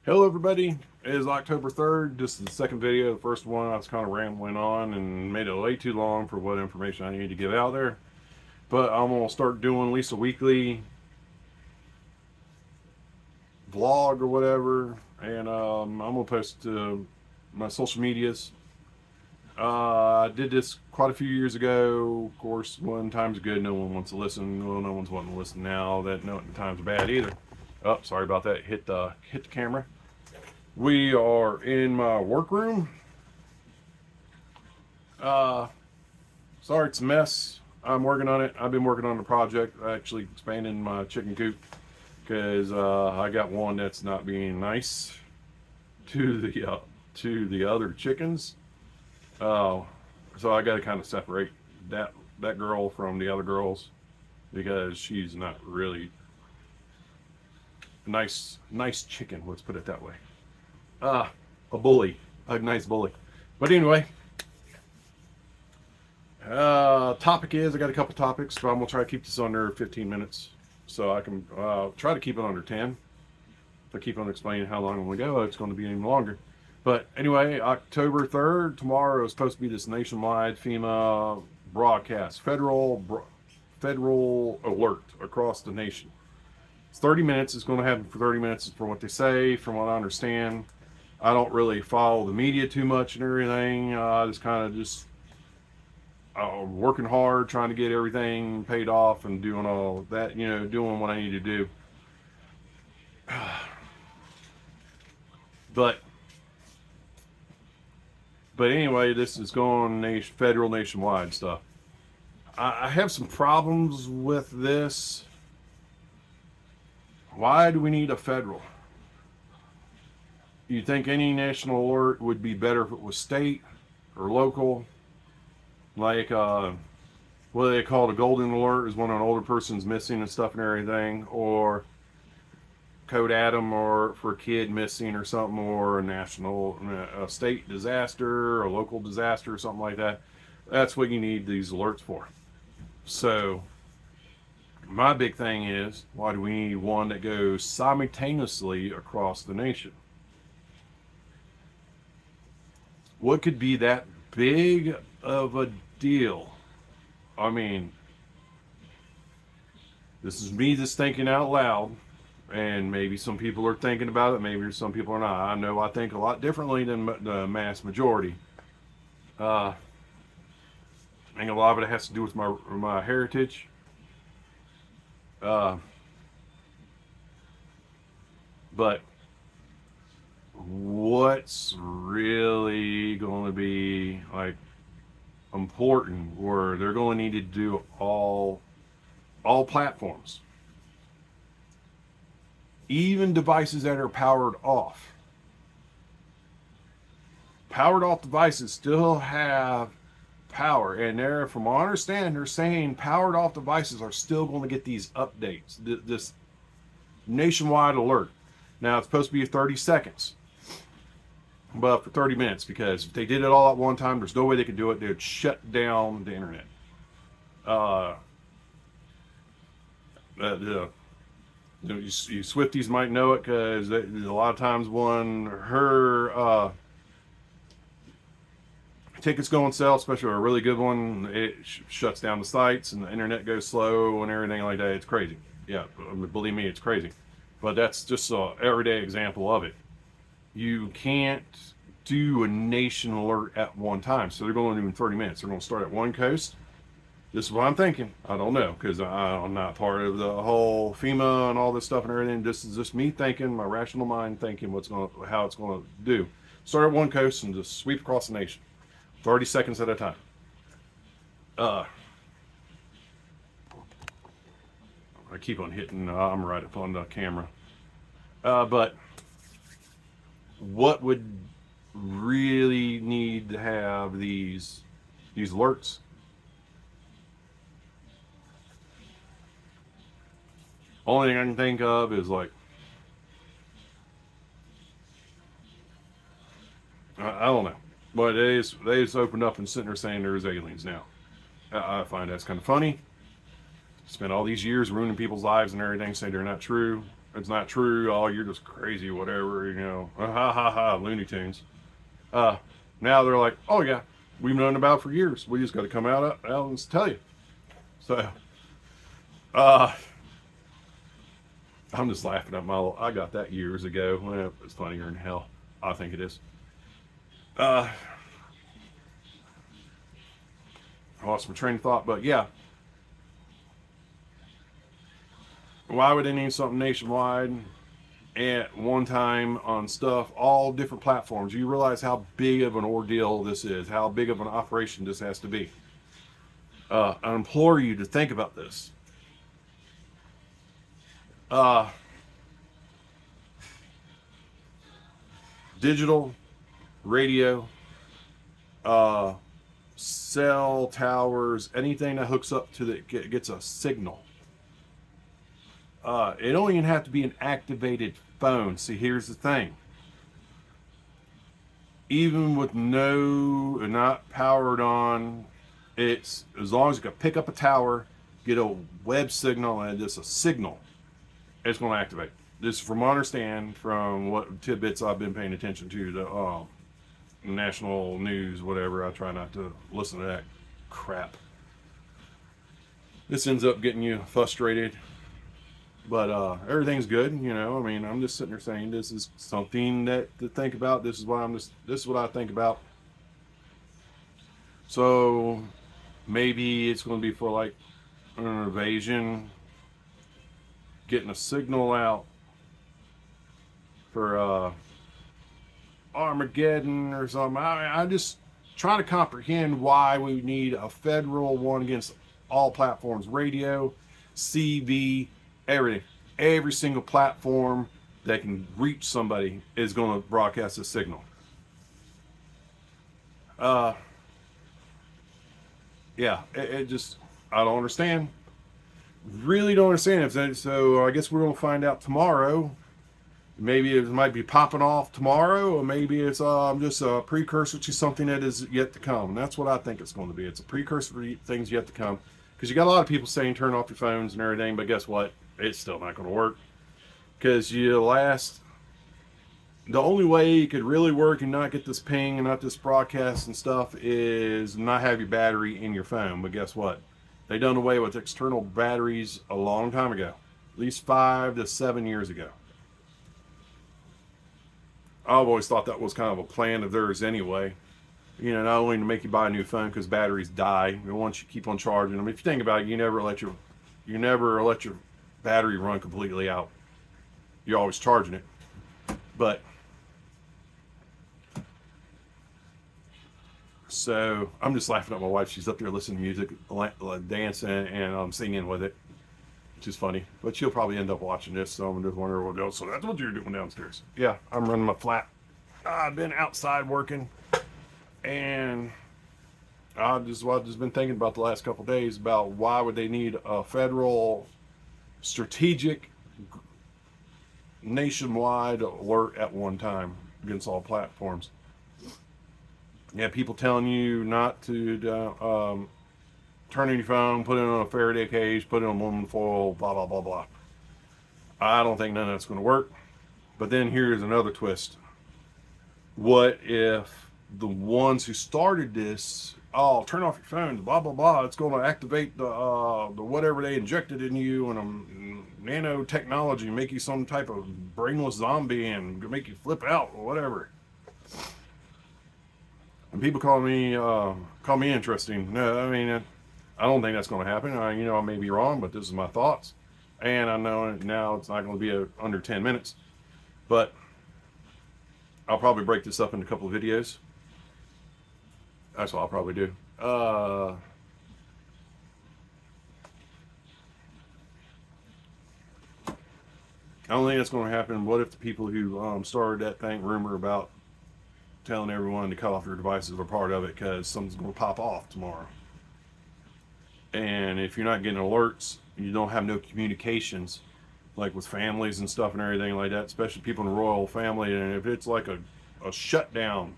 Hello everybody, it is October 3rd. This is the second video. The first one I was kind of rambling on and made it way too long for what information I need to give out there. But I'm going to start doing at least a weekly vlog or whatever. And I'm going to post to my social medias. I did this quite a few years ago. Of course, one time's good, no one wants to listen. Well, no one's wanting to listen now. That no time's bad either. Oh, sorry about that. Hit the camera. We are in my workroom. Sorry it's a mess. I'm working on it. I've been working on the project, actually expanding my chicken coop because I got one that's not being nice to the other chickens. So I got to kind of separate that girl from the other girls because she's not really nice chicken. Let's put it that way. A bully, a nice bully. But anyway, topic is I got a couple topics, but I'm gonna try to keep this under 15 minutes, so I can try to keep it under 10. If I keep on explaining how long I'm gonna go, it's going to be even longer. But anyway, October 3rd, tomorrow is supposed to be this nationwide FEMA broadcast, federal alert across the nation. It's 30 minutes. It's going to happen for 30 minutes from what they say, from what I understand. I don't really follow the media too much and everything. I just kind of just working hard, trying to get everything paid off and doing all that, doing what I need to do. But anyway, this is going federal, nationwide stuff. I have some problems with this. Why do we need a federal? You'd think any national alert would be better if it was state or local. Like, what they call a golden alert is when an older person's missing and stuff and everything, or Code Adam, or for a kid missing or something, or a state disaster, or a local disaster, or something like that. That's what you need these alerts for. So, my big thing is, why do we need one that goes simultaneously across the nation? What could be that big of a deal? I mean, this is me just thinking out loud, and maybe some people are thinking about it, maybe some people are not. I know I think a lot differently than the mass majority. I think a lot of it has to do with my heritage. But what's really going to be like important, where they're going to need to do all platforms, even devices that are powered off. Powered off devices still have power, and they're, from what I understand, they're saying powered off devices are still going to get these updates, this nationwide alert. Now it's supposed to be 30 seconds, but for 30 minutes, because if they did it all at one time, there's no way they could do it. They would shut down the internet. You Swifties might know it, because a lot of times when her tickets go on sale, especially a really good one, it shuts down the sites and the internet goes slow and everything like that. It's crazy. Yeah, believe me, it's crazy. But that's just an everyday example of it. You can't do a nation alert at one time, so they're going to do in 30 minutes. They're going to start at one coast. This is what I'm thinking. I don't know, because I'm not part of the whole FEMA and all this stuff and everything. This is just me thinking, my rational mind thinking how it's going to do. Start at one coast and just sweep across the nation, 30 seconds at a time. I keep on hitting. I'm right up on the camera. But what would really need to have these alerts? Only thing I can think of is like, I don't know, but they just opened up and sitting there saying there's aliens now. I find that's kind of funny. Spent all these years ruining people's lives and everything, saying they're not true. It's not true. Oh, you're just crazy, whatever, you know. Ha ha ha, Looney Tunes. Uh, Now they're like, oh yeah, we've known about it for years. We just got to come out and tell you. So, uh, I'm just laughing at I got that years ago. Well, it's funnier than hell. I think it is. I lost my train of thought, but yeah. Why would they need something nationwide at one time on stuff, all different platforms? You realize how big of an ordeal this is, how big of an operation this has to be. I implore you to think about this. Digital, radio, cell towers, anything that hooks up to gets a signal. It don't even have to be an activated phone. See, here's the thing. Even with not powered on, it's as long as you can pick up a tower, get a web signal, and just a signal, it's going to activate. This is from what I understand, from what tidbits I've been paying attention to, the national news, whatever. I try not to listen to that crap. This ends up getting you frustrated. But everything's good, you know. I mean, I'm just sitting there saying this is something to think about. This is what I think about. So maybe it's going to be for like an invasion, getting a signal out for Armageddon or something. I just try to comprehend why we need a federal one against all platforms, radio, CV, everything. Every single platform that can reach somebody is going to broadcast a signal. Yeah, it just, I don't understand. Really don't understand it. So I guess we're going to find out tomorrow. Maybe it might be popping off tomorrow, or maybe it's just a precursor to something that is yet to come. And that's what I think it's going to be. It's a precursor to things yet to come. Because you got a lot of people saying turn off your phones and everything, but guess what? It's still not going to work. Because the only way you could really work and not get this ping and not this broadcast and stuff is not have your battery in your phone. But guess what? They done away with external batteries a long time ago. At least 5 to 7 years ago. I've always thought that was kind of a plan of theirs anyway. You know, not only to make you buy a new phone because batteries die, and once you keep on charging them. If you think about it, you never let your battery run completely out. You're always charging it. But so I'm just laughing at my wife. She's up there listening to music, dancing, and I'm singing with it, which is funny. But she'll probably end up watching this, so I'm just wondering what else. So that's what you're doing downstairs. Yeah, I'm running my flat. I've been outside working, and I've just been thinking about the last couple of days about why would they need a federal strategic nationwide alert at one time against all platforms. Yeah, people telling you not to turn on your phone, put it on a Faraday cage, put it on aluminum foil, blah, blah, blah, blah. I don't think none of that's going to work. But then here's another twist. What if the ones who started this, turn off your phones, blah, blah, blah, it's going to activate the whatever they injected in you and nanotechnology, make you some type of brainless zombie and make you flip out or whatever. And people call me interesting. No, I mean, I don't think that's going to happen. I may be wrong, but this is my thoughts. And I know now it's not going to be under 10 minutes. But I'll probably break this up into a couple of videos. That's what I'll probably do. I don't think that's going to happen. What if the people who started that rumor about telling everyone to cut off their devices are part of it because something's going to pop off tomorrow? And if you're not getting alerts, you don't have no communications, like with families and stuff and everything like that, especially people in the royal family. And if it's like a shutdown,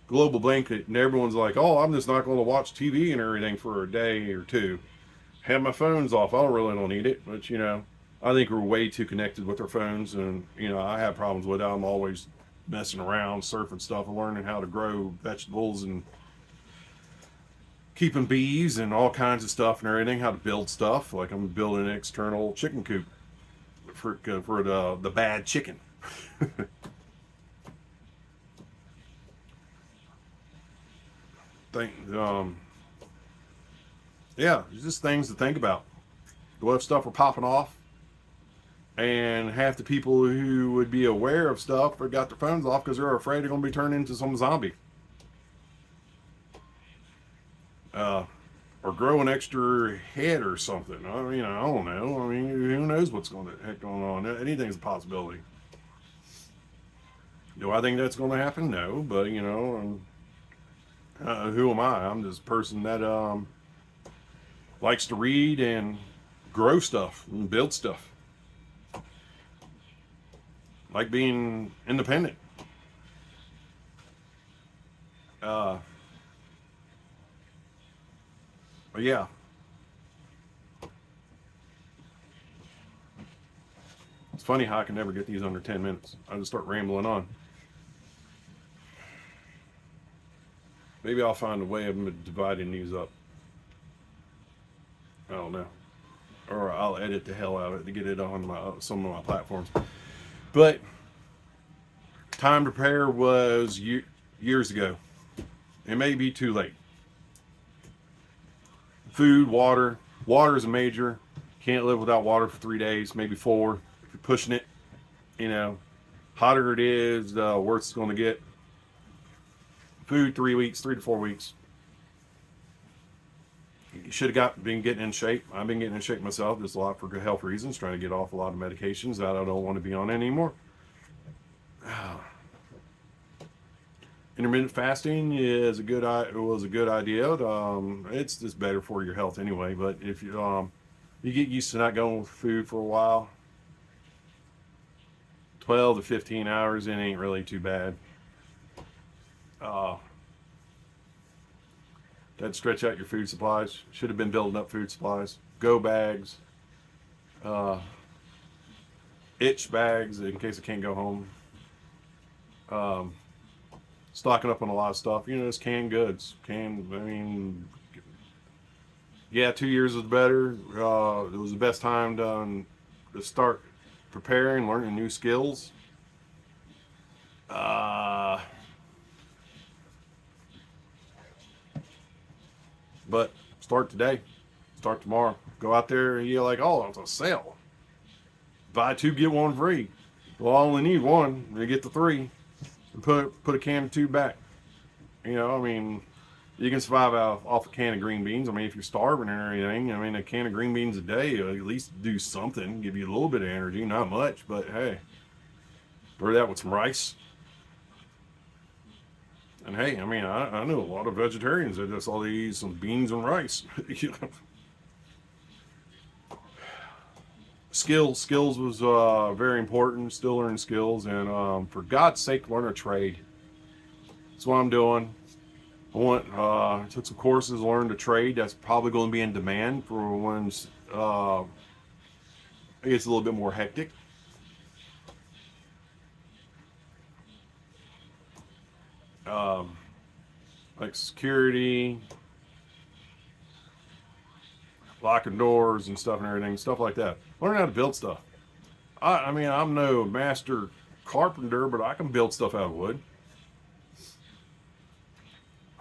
global blanket, and everyone's like, oh, I'm just not going to watch TV and everything for a day or two. Have my phones off. I don't need it, but I think we're way too connected with our phones, and you know, I have problems with it. I'm always messing around, surfing stuff, and learning how to grow vegetables and keeping bees and all kinds of stuff and everything. How to build stuff. Like I'm building an external chicken coop for the bad chicken. Think, yeah, just things to think about. What if stuff were popping off? And half the people who would be aware of stuff but got their phones off because they're afraid they're going to be turned into some zombie. Or grow an extra head or something. I mean, I don't know. I mean, who knows what's going on? Anything's a possibility. Do I think that's going to happen? No, but you know, who am I? I'm just a person that likes to read and grow stuff and build stuff. Like being independent. But yeah. It's funny how I can never get these under 10 minutes. I just start rambling on. Maybe I'll find a way of dividing these up. I don't know. Or I'll edit the hell out of it to get it on some of my platforms. But time to prepare was years ago. It may be too late. Food, water. Water is a major. Can't live without water for 3 days, maybe 4. If you're pushing it, you know, hotter it is, the worse it's going to get. Food, 3 weeks, 3 to 4 weeks. You should have been getting in shape. I've been getting in shape myself, just a lot for good health reasons, trying to get off a lot of medications that I don't want to be on anymore. Intermittent fasting was a good idea. It's just better for your health anyway. But if you get used to not going with food for a while, 12 to 15 hours, it ain't really too bad. That'd stretch out your food supplies. Should have been building up food supplies. Go bags, itch bags in case I can't go home. Stocking up on a lot of stuff. You know, just canned goods. Yeah, 2 years was better. It was the best time to start preparing, learning new skills. But start today, start tomorrow. Go out there, you're like, oh, it's a sale. Buy 2, get 1 free. Well, I only need 1. You get the 3. And put a can of 2 back. You know, I mean, you can survive off a can of green beans. I mean, if you're starving or anything, I mean, a can of green beans a day will at least do something, give you a little bit of energy, not much, but hey, pair that with some rice. And hey, I mean, I know a lot of vegetarians that just all they eat some beans and rice. You know? Skills was very important. Still learning skills, and for God's sake, learn a trade. That's what I'm doing. I took some courses, learned a trade that's probably going to be in demand for when it gets a little bit more hectic. Like security, locking doors and stuff and everything, stuff like that. Learn how to build stuff. I mean, I'm no master carpenter, but I can build stuff out of wood.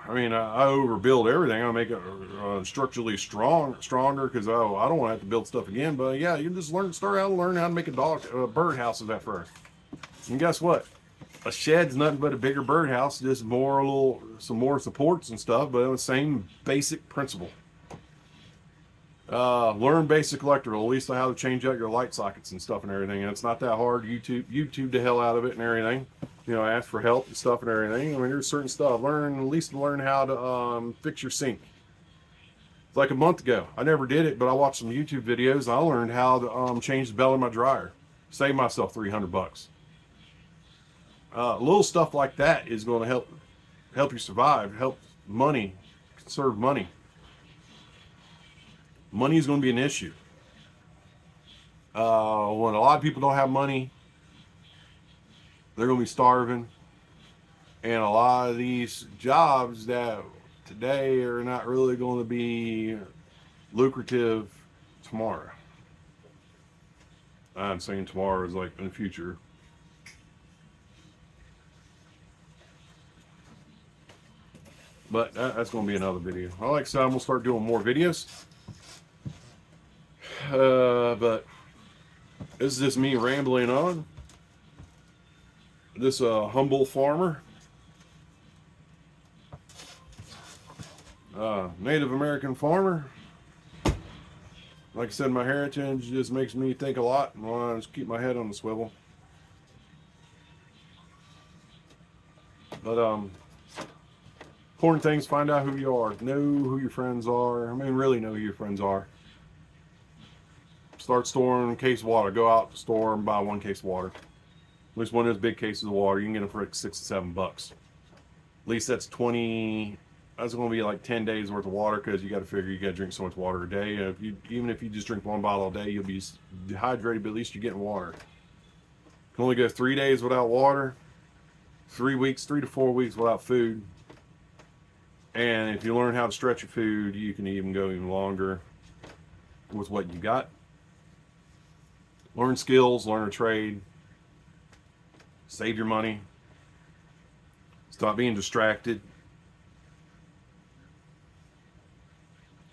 I mean, I overbuild everything. I make it structurally stronger because I don't want to have to build stuff again. But yeah, you just start out learning how to make a bird house at first. And guess what? A shed's nothing but a bigger birdhouse, just some more supports and stuff, but the same basic principle. Learn basic electrical, at least how to change out your light sockets and stuff and everything. And it's not that hard. YouTube the hell out of it and everything. You know, ask for help and stuff and everything. I mean, there's certain stuff. Learn how to fix your sink. It's like a month ago. I never did it, but I watched some YouTube videos. I learned how to change the bell in my dryer. Save myself $300. Little stuff like that is going to help you survive, help conserve money. Money is going to be an issue. When a lot of people don't have money, they're going to be starving. And a lot of these jobs that today are not really going to be lucrative tomorrow. I'm saying tomorrow is like in the future. But that's going to be another video. Like I said, I'm going to start doing more videos. But this is just me rambling on. This humble farmer. Native American farmer. Like I said, my heritage just makes me think a lot, and I want to just keep my head on the swivel. But important things: find out who you are, know who your friends are. I mean, really know who your friends are. Start storing a case of water. Go out to the store and buy 1 case of water. At least one of those big cases of water. You can get them for like $6 to $7. At least that's 20. That's going to be like 10 days worth of water, because you got to figure you got to drink so much water a day. Even if you just drink 1 bottle a day, you'll be dehydrated, but at least you're getting water. You can only go 3 days without water, 3 weeks, 3 to 4 weeks without food. And if you learn how to stretch your food, you can even go even longer with what you got. Learn skills, learn a trade, save your money, stop being distracted.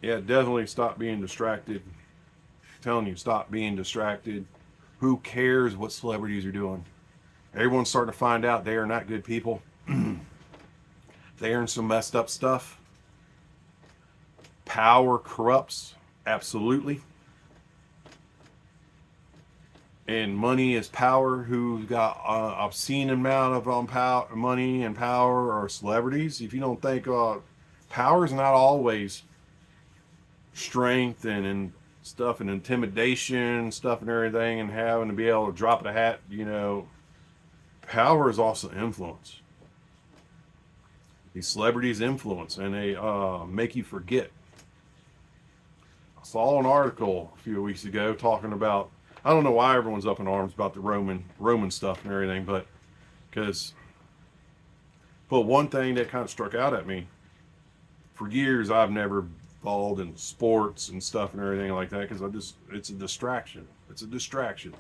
Yeah, definitely stop being distracted. I'm telling you, stop being distracted. Who cares what celebrities are doing? Everyone's starting to find out they are not good people. They earn some messed up stuff. Power corrupts, absolutely. And money is power. Who's got obscene amount of money and power are celebrities. If you don't think power is not always strength and stuff and intimidation stuff and everything, and having to be able to drop the hat, power is also influence. These celebrities influence, and they make you forget. I saw an article a few weeks ago talking about, I don't know why everyone's up in arms about the Roman stuff and everything, but one thing that kind of struck out at me, for years I've never involved in sports and stuff and everything like that, because it's a distraction. It's a distraction.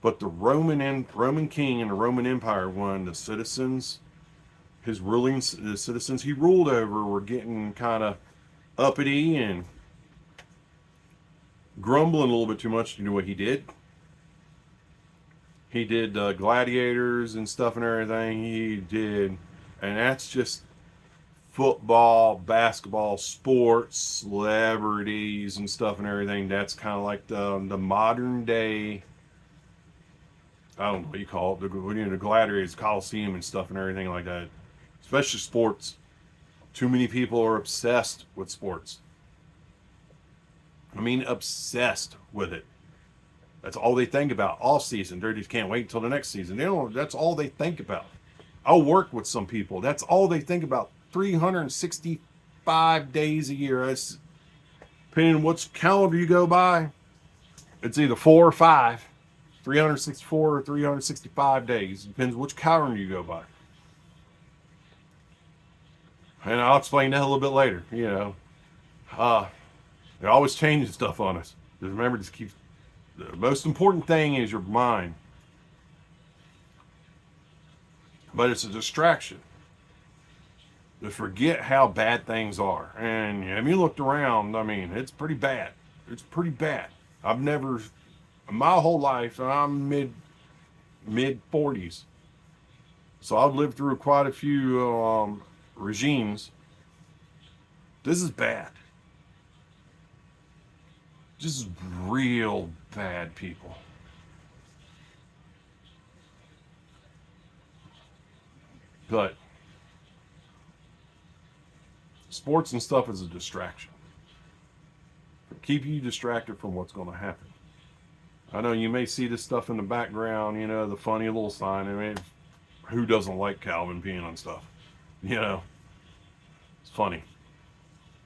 But the Roman king and the Roman Empire, when the citizens, the citizens he ruled over were getting kind of uppity and grumbling a little bit too much. You know what he did? He did gladiators and stuff and everything. And that's just football, basketball, sports, celebrities and stuff and everything. That's kind of like the modern day, I don't know what you call it, the gladiators, Coliseum and stuff and everything like that. Especially sports. Too many people are obsessed with sports. I mean, obsessed with it. That's all they think about all season. They just can't wait until the next season. That's all they think about. I'll work with some people. That's all they think about. 365 days a year. That's, depending on which calendar you go by, it's either 4 or 5. 364 or 365 days. Depends which calendar you go by. And I'll explain that a little bit later. They're always changing stuff on us. Just remember, the most important thing is your mind. But it's a distraction. To forget how bad things are. And have you looked around? I mean, it's pretty bad. It's pretty bad. I've never, my whole life, I'm mid 40s. So I've lived through quite a few regimes. This is bad. This is real bad people. But sports and stuff is a distraction. Keep you distracted from what's going to happen. I know you may see this stuff in the background, the funny little sign. I mean, who doesn't like Calvin peeing on stuff? It's funny.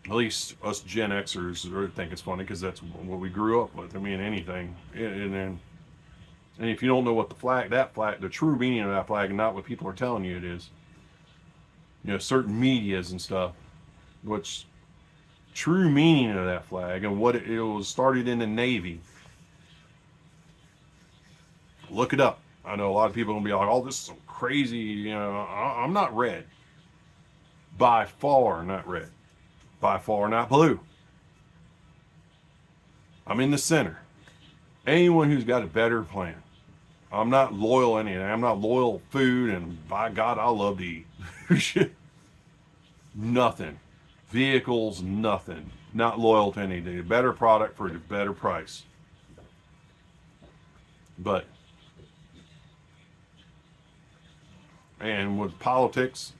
At least us Gen Xers think it's funny because that's what we grew up with. I mean, anything. And if you don't know what the true meaning of that flag, and not what people are telling you it is, certain medias and stuff, which true meaning of that flag and what it was started in the Navy. Look it up. I know a lot of people are gonna be like, "Oh, this is some crazy." I'm not red. By far not red. By far not blue. I'm in the center. Anyone who's got a better plan. I'm not loyal anything. I'm not loyal food, and by God, I love to eat. Nothing. Vehicles, nothing. Not loyal to anything. A better product for a better price. But, and with politics,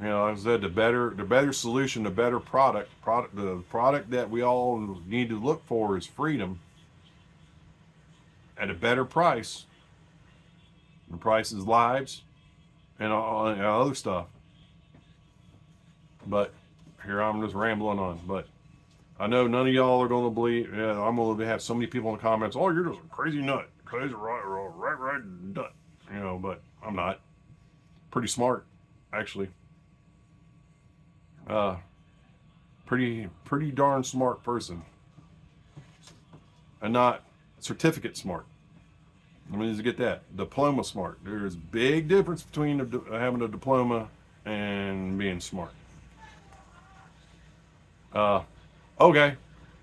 as I said, the better solution, the better the product that we all need to look for is freedom at a better price. The price is lives and other stuff. But here I'm just rambling on. But I know none of y'all are going to believe. I'm going to have so many people in the comments. Oh, you're just a crazy nut, crazy right nut. But I'm not. Pretty smart, actually. Pretty darn smart person, and not certificate smart. Let me just get that. Diploma smart. There's a big difference between having a diploma and being smart. Okay.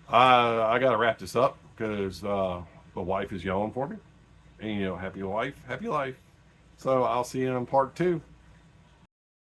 I gotta wrap this up because the wife is yelling for me. And happy wife, happy life. So I'll see you in part 2.